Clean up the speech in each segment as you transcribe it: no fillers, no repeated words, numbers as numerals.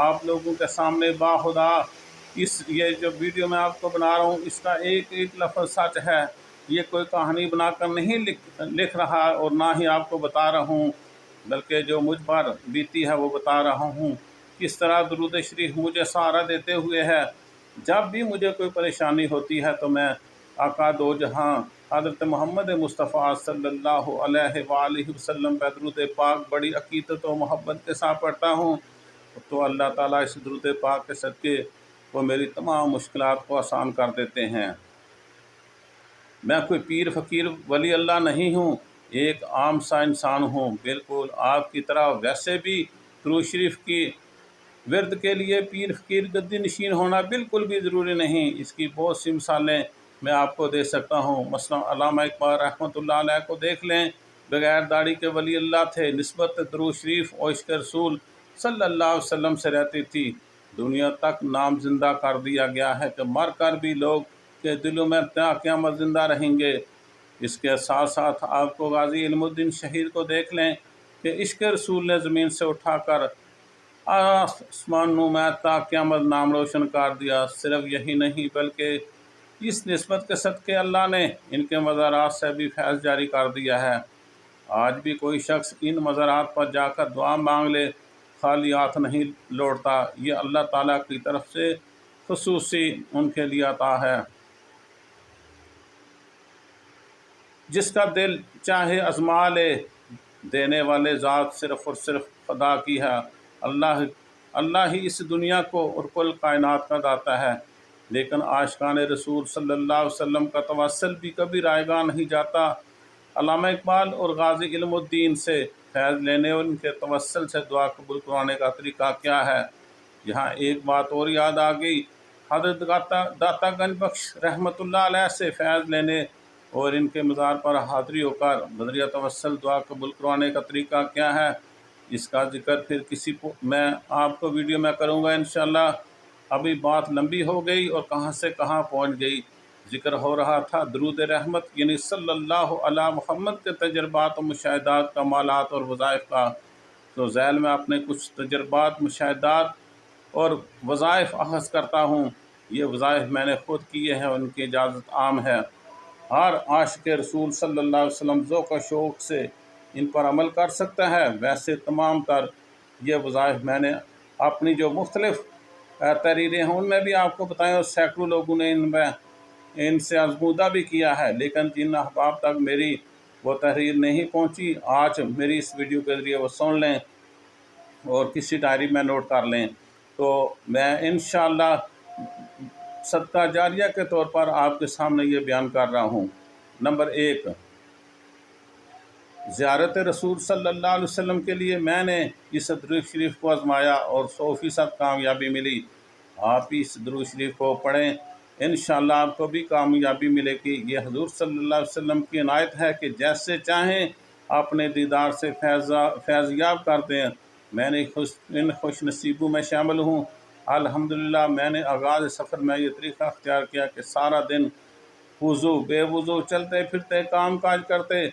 آپ لوگوں کے سامنے باخدا یہ جو ویڈیو میں آپ کو بنا رہا ہوں اس کا ایک ایک لفظ سچ ہے، یہ کوئی کہانی بنا کر نہیں لکھ رہا اور نہ ہی آپ کو بتا رہا ہوں، بلکہ جو مجھ پر بیتی ہے وہ بتا رہا ہوں۔ کس طرح درود شریف مجھے سہارا دیتے ہوئے ہے، جب بھی مجھے کوئی پریشانی ہوتی ہے تو میں آقا دو جہاں حضرت محمد مصطفیٰ صلی اللہ علیہ وآلہ وسلم پہ درود پاک بڑی عقیدت و محبت کے ساتھ پڑھتا ہوں، تو اللہ تعالیٰ اس درود پاک کے صدقے وہ میری تمام مشکلات کو آسان کر دیتے ہیں۔ میں کوئی پیر فقیر ولی اللہ نہیں ہوں، ایک عام سا انسان ہوں، بالکل آپ کی طرح۔ ویسے بھی درود شریف کی ورد کے لیے پیر فقیر گدی نشین ہونا بالکل بھی ضروری نہیں۔ اس کی بہت سی مثالیں میں آپ کو دے سکتا ہوں۔ مثلا علامہ اقبال رحمۃ اللہ علیہ کو دیکھ لیں، بغیر داڑھی کے ولی اللہ تھے، نسبت درود شریف اور عشق رسول صلی اللہ علیہ وسلم سے رہتی تھی۔ دنیا تک نام زندہ کر دیا گیا ہے کہ مر کر بھی لوگ کے دلوں میں تا قیامت زندہ رہیں گے۔ اس کے ساتھ ساتھ آپ کو غازی علم الدین شہید کو دیکھ لیں کہ عشق رسول نے زمین سے اٹھا کر آسمانوں میں تا قیامت نام روشن کر دیا۔ صرف یہی نہیں بلکہ اس نسبت کے صدقے اللہ نے ان کے مزارات سے بھی فیض جاری کر دیا ہے۔ آج بھی کوئی شخص ان مزارات پر جا کر دعا مانگ لے، خالی ہاتھ نہیں لوٹتا، یہ اللہ تعالیٰ کی طرف سے خصوصی ان کے لیے عطا ہے۔ جس کا دل چاہے آزما لے، دینے والے ذات صرف اور صرف خدا کی ہے۔ اللہ ہی اس دنیا کو اور کل کائنات کا داتا ہے، لیکن عاشقان رسول صلی اللہ علیہ وسلم کا توسل بھی کبھی رائے گاہ نہیں جاتا۔ علامہ اقبال اور غازی علم الدین سے فیض لینے اور ان کے توسل سے دعا قبول کروانے کا طریقہ کیا ہے؟ یہاں ایک بات اور یاد آ گئی، حضرت داتا گنج بخش رحمۃ اللہ علیہ سے فیض لینے اور ان کے مزار پر حاضری ہو کر بذریعہ توسل دعا قبول کروانے کا طریقہ کیا ہے؟ اس کا ذکر پھر میں آپ کو ویڈیو میں کروں گا انشاءاللہ۔ ابھی بات لمبی ہو گئی اور کہاں سے کہاں پہنچ گئی۔ ذکر ہو رہا تھا درود رحمت یعنی صلی اللہ علی محمد کے تجربات و مشاہدات، کمالات اور وظائف کا۔ تو ذیل میں اپنے کچھ تجربات، مشاہدات اور وظائف اخذ کرتا ہوں۔ یہ وظائف میں نے خود کیے ہیں، ان کی اجازت عام ہے۔ ہر عاشق رسول صلی اللہ علیہ وسلم ذوق و شوق سے ان پر عمل کر سکتا ہے۔ ویسے تمام تر یہ وظائف میں نے اپنی جو مختلف تحریریں ہیں ان میں بھی آپ کو بتائیں، اور سینکڑوں لوگوں نے ان سے آزمودہ بھی کیا ہے، لیکن جن احباب تک میری وہ تحریر نہیں پہنچی، آج میری اس ویڈیو کے ذریعے وہ سن لیں اور کسی ڈائری میں نوٹ کر لیں، تو میں انشاءاللہ صدقہ جاریہ کے طور پر آپ کے سامنے یہ بیان کر رہا ہوں۔ نمبر 1، زیارت رسول صلی اللہ علیہ وسلم کے لیے میں نے اس درود شریف کو آزمایا اور 100% کامیابی ملی۔ آپ بھی اس درود شریف کو پڑھیں، انشاءاللہ آپ کو بھی کامیابی ملے گی۔ یہ حضور صلی اللہ علیہ وسلم کی عنایت ہے کہ جیسے چاہیں اپنے دیدار سے فیضیاب کر دیں۔ میں نے ان خوش نصیبوں میں شامل ہوں۔ الحمدللہ میں نے آغاز سفر میں یہ طریقہ اختیار کیا کہ سارا دن وضو بے وضو چلتے پھرتے کام کاج کرتے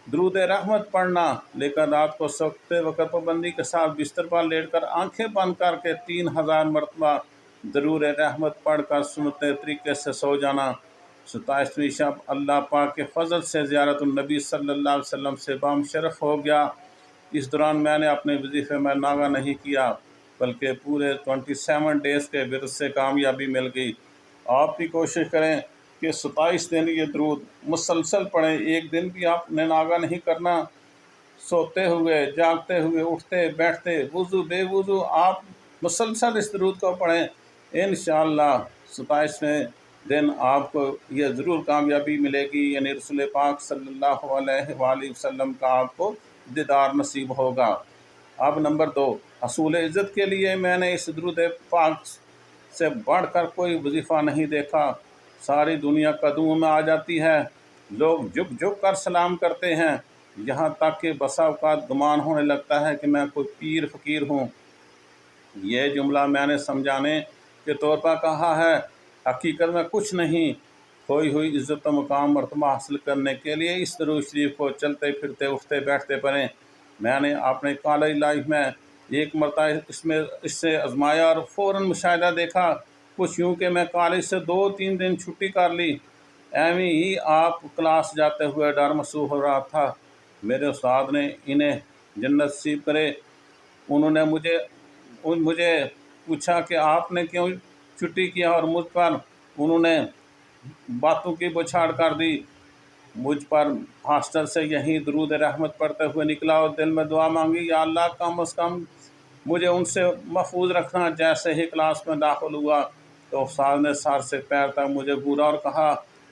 درود رحمت پڑھنا، لیکن رات کو سوتے وقت پابندی کے ساتھ بستر پر لیٹ کر آنکھیں بند کر کے 3000 مرتبہ درود رحمت پڑھ کر سنت طریقے سے سو جانا۔ 27ویں شب اللہ پاک کے فضل سے زیارت النبی صلی اللہ علیہ وسلم سے بامشرف ہو گیا۔ اس دوران میں نے اپنے وظیفے میں ناغہ نہیں کیا، بلکہ پورے 27 ڈیز کے ورد سے کامیابی مل گئی۔ آپ بھی کوشش کریں کہ 27 دن یہ درود مسلسل پڑھیں، ایک دن بھی آپ نے ناغہ نہیں کرنا۔ سوتے ہوئے، جاگتے ہوئے، اٹھتے بیٹھتے، وضو بے وضو آپ مسلسل اس درود کو پڑھیں۔ انشاءاللہ 27ویں دن آپ کو یہ ضرور کامیابی ملے گی، یعنی رسول پاک صلی اللہ علیہ وآلہ وسلم کا آپ کو دیدار نصیب ہوگا۔ اب نمبر 2، حصول عزت کے لیے میں نے اس درود پاک سے بڑھ کر کوئی وظیفہ نہیں دیکھا۔ ساری دنیا قدموں میں آ جاتی ہے، لوگ جھک جھک کر سلام کرتے ہیں، یہاں تک کہ بسا اوقات گمان ہونے لگتا ہے کہ میں کوئی پیر فقیر ہوں۔ یہ جملہ میں نے سمجھانے کے طور پر کہا ہے، حقیقت میں کچھ نہیں۔ کھوئی ہوئی عزت و مقام مرتبہ حاصل کرنے کے لیے اس درود شریف کو چلتے پھرتے اٹھتے بیٹھتے پڑھیں۔ میں نے اپنے کالج لائف میں ایک مرتبہ اس سے آزمایا اور فوراً مشاہدہ دیکھا، کچھ یوں کہ میں کالج سے 2-3 دن چھٹی کر لی۔ ایویں ہی آپ کلاس جاتے ہوئے ڈر محسوس ہو رہا تھا۔ میرے استاد نے انہیں جنت نصیب کرے، انہوں نے مجھے پوچھا کہ آپ نے کیوں چھٹی کیا، اور مجھ پر انہوں نے باتوں کی بچھاڑ کر دی۔ مجھ پر ہاسٹل سے یہیں درود رحمت پڑھتے ہوئے نکلا اور دل میں دعا مانگی، یا اللہ کم از کم مجھے ان سے محفوظ رکھنا۔ جیسے ہی کلاس میں داخل ہوا تو استاد نے سر سے پیر تک مجھے گھورا اور کہا،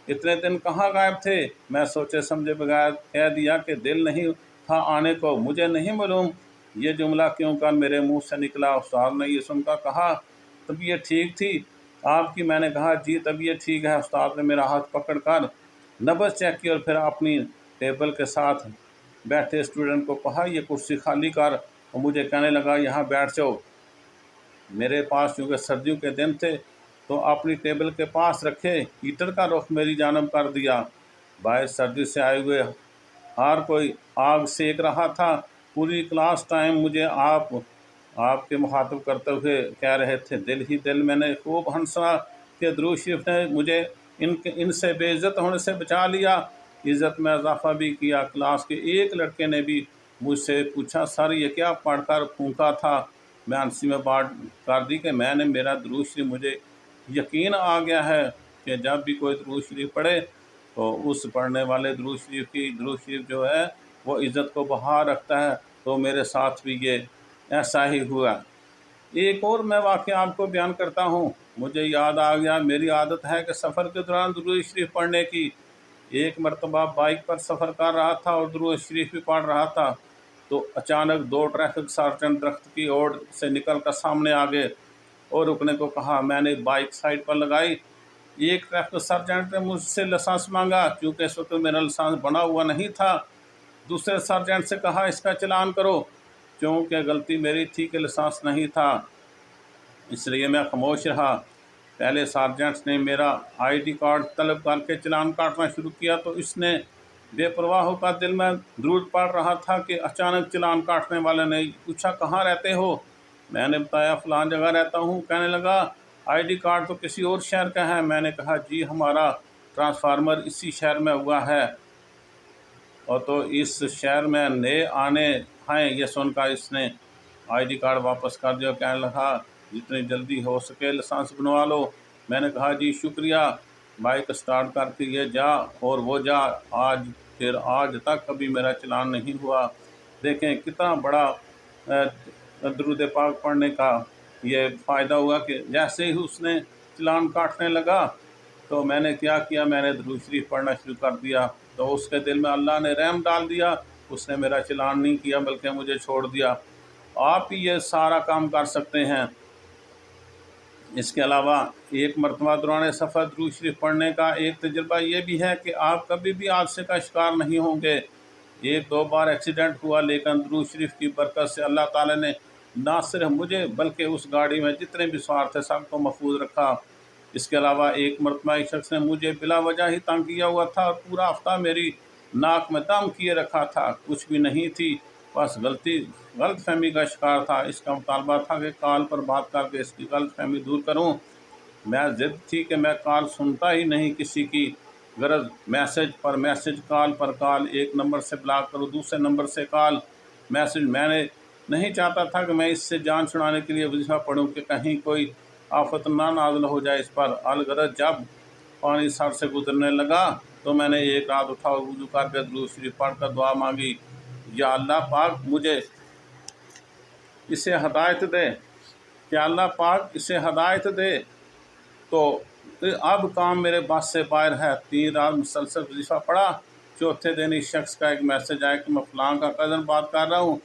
اتنے دن کہاں غائب تھے؟ میں سوچے سمجھے بغیر کہہ دیا کہ دل نہیں تھا آنے کو، مجھے نہیں معلوم یہ جملہ کیوں کر میرے منہ سے نکلا۔ استاد نے یہ سن کر کہا، طبیعت ٹھیک تھی آپ کی؟ میں نے کہا، جی طبیعت ٹھیک ہے۔ استاد نے میرا ہاتھ پکڑ کر نبض چیک کی اور پھر اپنی ٹیبل کے ساتھ بیٹھے اسٹوڈنٹ کو کہا، یہ کرسی خالی کر، اور مجھے کہنے لگا، یہاں بیٹھ جاؤ۔ میرے پاس چونکہ سردیوں کے دن تھے تو اپنی ٹیبل کے پاس رکھے ہیٹر کا رخ میری جانب کر دیا۔ باہر سردی سے آئے ہوئے ہر کوئی آگ سیک رہا تھا۔ پوری کلاس ٹائم مجھے آپ کے مخاطب کرتے ہوئے کہہ رہے تھے۔ دل ہی دل میں نے خوب ہنسا کہ درود شریف نے مجھے ان سے بے عزت ہونے سے بچا لیا۔ عزت میں اضافہ بھی کیا۔ کلاس کے ایک لڑکے نے بھی مجھ سے پوچھا، سر یہ کیا پڑھ کر پھونکا تھا؟ میں ہنسی میں بات کر دی کہ میرا درود شریف، مجھے یقین آ گیا ہے کہ جب بھی کوئی درود شریف پڑھے تو اس پڑھنے والے درود شریف جو ہے وہ عزت کو بحال رکھتا ہے۔ تو میرے ساتھ بھی یہ ایسا ہی ہوا۔ ایک اور میں واقعہ آپ کو بیان کرتا ہوں۔ مجھے یاد آ گیا، میری عادت ہے کہ سفر کے دوران درود شریف پڑھنے کی۔ ایک مرتبہ بائک پر سفر کر رہا تھا اور درود شریف بھی پڑھ رہا تھا تو اچانک 2 ٹریفک سارجنٹ درخت کی اوٹ سے نکل کر سامنے آ گئے اور رکنے کو کہا۔ میں نے بائک سائڈ پر لگائی۔ ایک ٹریفک سارجنٹ نے مجھ سے لائسنس مانگا، کیونکہ اس وقت میرا لائسنس بنا ہوا نہیں تھا۔ دوسرے سارجنٹ سے کہا، اس کا چلان کرو، کیونکہ غلطی میری تھی کہ لائسنس نہیں تھا، اس لیے میں خاموش رہا۔ پہلے سارجنٹ نے میرا ID کارڈ طلب کر کے چلان کاٹنا شروع کیا تو اس نے بے پرواہ ہو کر دل میں درود پڑھ رہا تھا کہ اچانک چلان کاٹنے والے نے پوچھا، کہاں رہتے ہو؟ میں نے بتایا، فلاں جگہ رہتا ہوں۔ کہنے لگا، ID کارڈ تو کسی اور شہر کا ہے۔ میں نے کہا، جی ہمارا ٹرانسفارمر اسی شہر میں ہوا ہے اور تو اس شہر میں نئے آنے ہیں۔ یہ سن کر اس نے ID کارڈ واپس کر دیا۔ کہنے لگا، جتنی جلدی ہو سکے لائسنس بنوا لو۔ میں نے کہا، جی شکریہ۔ بائک سٹارٹ کر کے یہ جا اور وہ جا، آج تک کبھی میرا چلان نہیں ہوا۔ دیکھیں کتنا بڑا درود پاک پڑھنے کا یہ فائدہ ہوا کہ جیسے ہی اس نے چلان کاٹنے لگا تو میں نے کیا کیا، میں نے درود شریف پڑھنا شروع کر دیا تو اس کے دل میں اللہ نے رحم ڈال دیا، اس نے میرا چلان نہیں کیا بلکہ مجھے چھوڑ دیا۔ آپ بھی یہ سارا کام کر سکتے ہیں۔ اس کے علاوہ ایک مرتبہ دوران سفر درود شریف پڑھنے کا ایک تجربہ یہ بھی ہے کہ آپ کبھی بھی حادثے کا شکار نہیں ہوں گے۔ 1-2 بار ایکسیڈنٹ ہوا، لیکن درود شریف کی برکت سے اللہ تعالی نے نہ صرف مجھے بلکہ اس گاڑی میں جتنے بھی سوار تھے سب کو محفوظ رکھا۔ اس کے علاوہ ایک مرتبہ ایک شخص نے مجھے بلا وجہ ہی تنگ کیا ہوا تھا اور پورا ہفتہ میری ناک میں دم کیے رکھا تھا، کچھ بھی نہیں تھی، بس غلط فہمی کا شکار تھا۔ اس کا مطالبہ تھا کہ کال پر بات کر کے اس کی غلط فہمی دور کروں۔ میں ضد تھی کہ میں کال سنتا ہی نہیں کسی کی، غرض میسج پر میسج، کال پر کال، ایک نمبر سے بلاک کروں، دوسرے نمبر سے کال میسج۔ میں نے نہیں چاہتا تھا کہ میں اس سے جان چھڑانے کے لیے وظیفہ پڑھوں کہ کہیں کوئی آفت نہ نازل ہو جائے اس پر۔ الغرض جب پانی سر سے گزرنے لگا تو میں نے ایک رات اٹھا اور وضو کر کے درود شریف پڑھ کر دعا مانگی، یا اللہ پاک مجھے اسے ہدایت دے، کہ اللہ پاک اسے ہدایت دے۔ تو اب کام میرے بس سے باہر ہے۔ 3 رات مسلسل وظیفہ پڑھا۔ چوتھے دن اس شخص کا ایک میسج آیا کہ میں فلاں کا کزن بات کر رہا ہوں۔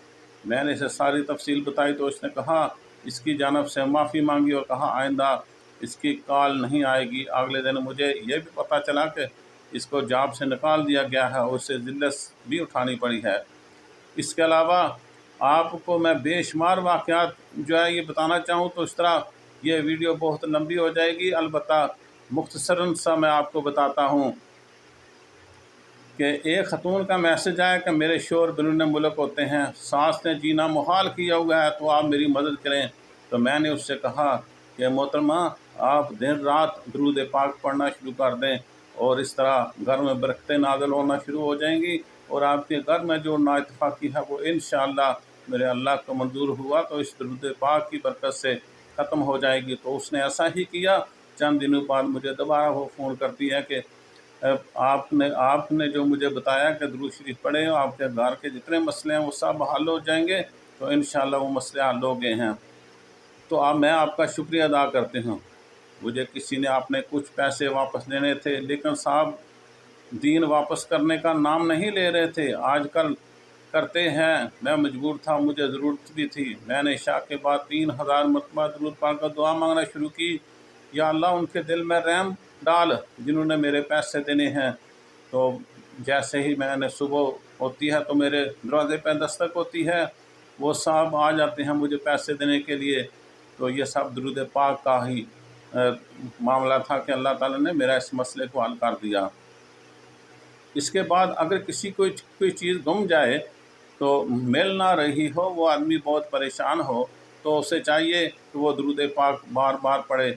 میں نے اسے ساری تفصیل بتائی تو اس نے کہا، اس کی جانب سے معافی مانگی اور کہا آئندہ اس کی کال نہیں آئے گی۔ اگلے دن مجھے یہ بھی پتہ چلا کہ اس کو جاب سے نکال دیا گیا ہے اور اسے ذلت بھی اٹھانی پڑی ہے۔ اس کے علاوہ آپ کو میں بے شمار واقعات جو ہے یہ بتانا چاہوں تو اس طرح یہ ویڈیو بہت لمبی ہو جائے گی، البتہ مختصراً سا میں آپ کو بتاتا ہوں۔ کہ ایک خاتون کا میسج آیا کہ میرے شوہر بیرون ملک ہوتے ہیں، سانس نے جینا محال کیا ہوا ہے، تو آپ میری مدد کریں۔ تو میں نے اس سے کہا کہ محترمہ آپ دن رات درود پاک پڑھنا شروع کر دیں، اور اس طرح گھر میں برکتیں نازل ہونا شروع ہو جائیں گی، اور آپ کے گھر میں جو نااتفاقی ہے وہ انشاءاللہ میرے اللہ کو منظور ہوا تو اس درود پاک کی برکت سے ختم ہو جائے گی۔ تو اس نے ایسا ہی کیا۔ چند دنوں بعد مجھے دوبارہ وہ فون کرتی ہے کہ آپ نے جو مجھے بتایا کہ درود شریف پڑھیں، آپ کے گھر کے جتنے مسئلے ہیں وہ سب حل ہو جائیں گے۔ تو انشاءاللہ وہ مسئلے حل ہو گئے ہیں۔ تو میں آپ کا شکریہ ادا کرتے ہوں۔ مجھے کسی نے آپ نے کچھ پیسے واپس لینے تھے، لیکن صاحب دین واپس کرنے کا نام نہیں لے رہے تھے۔ آج کل کرتے ہیں، میں مجبور تھا، مجھے ضرورت بھی تھی۔ میں نے عشاء کے بعد 3000 مرتبہ درود پاک کا دعا مانگنا شروع کی، یا اللہ ان کے دل میں رحم ڈال جنہوں نے میرے پیسے دینے ہیں۔ تو جیسے ہی میں نے صبح ہوتی ہے تو میرے دروازے پہ دستک ہوتی ہے، وہ صاحب آ جاتے ہیں مجھے پیسے دینے کے لیے۔ تو یہ سب درود پاک کا ہی معاملہ تھا کہ اللہ تعالیٰ نے میرا اس مسئلے کو حل کر دیا۔ اس کے بعد اگر کسی کو کوئی چیز گم جائے تو مل نہ رہی ہو، وہ آدمی بہت پریشان ہو، تو اسے چاہیے کہ وہ درود پاک بار بار پڑھے،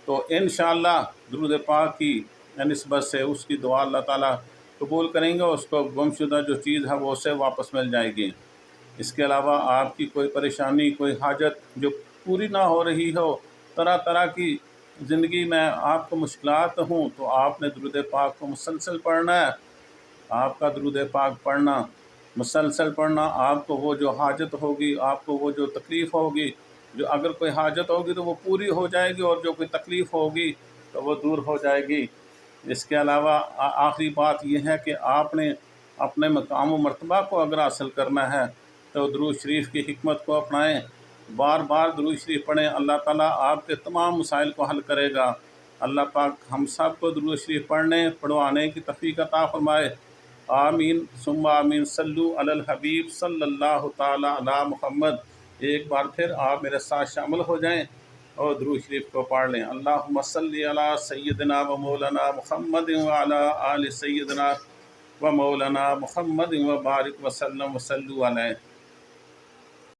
تو انشاءاللہ درود پاک کی نسبت سے اس کی دعا اللہ تعالیٰ قبول کریں گے، اس کو گم شدہ جو چیز ہے وہ اسے واپس مل جائے گی۔ اس کے علاوہ آپ کی کوئی پریشانی، کوئی حاجت جو پوری نہ ہو رہی ہو، طرح طرح کی زندگی میں آپ کو مشکلات ہوں، تو آپ نے درود پاک کو مسلسل پڑھنا ہے۔ آپ کا درود پاک پڑھنا، مسلسل پڑھنا، آپ کو وہ جو حاجت ہوگی، آپ کو وہ جو تکلیف ہوگی، جو اگر کوئی حاجت ہوگی تو وہ پوری ہو جائے گی، اور جو کوئی تکلیف ہوگی تو وہ دور ہو جائے گی۔ اس کے علاوہ آخری بات یہ ہے کہ آپ نے اپنے مقام و مرتبہ کو اگر حاصل کرنا ہے تو درود شریف کی حکمت کو اپنائیں، بار بار درود شریف پڑھیں، اللہ تعالیٰ آپ کے تمام مسائل کو حل کرے گا۔ اللہ پاک ہم سب کو درود شریف پڑھوانے کی توفیق عطا فرمائے۔ آمین ثم آمین۔ صلو علی الحبیب صلی اللہ تعالی علی محمد۔ ایک بار پھر آپ میرے ساتھ شامل ہو جائیں اور درود شریف کو پڑھ لیں۔ اللہم صلی علی سیدنا و مولانا محمد وعلی آل سیدنا و مولانا محمد وبارک وسلم وصلو علیہ۔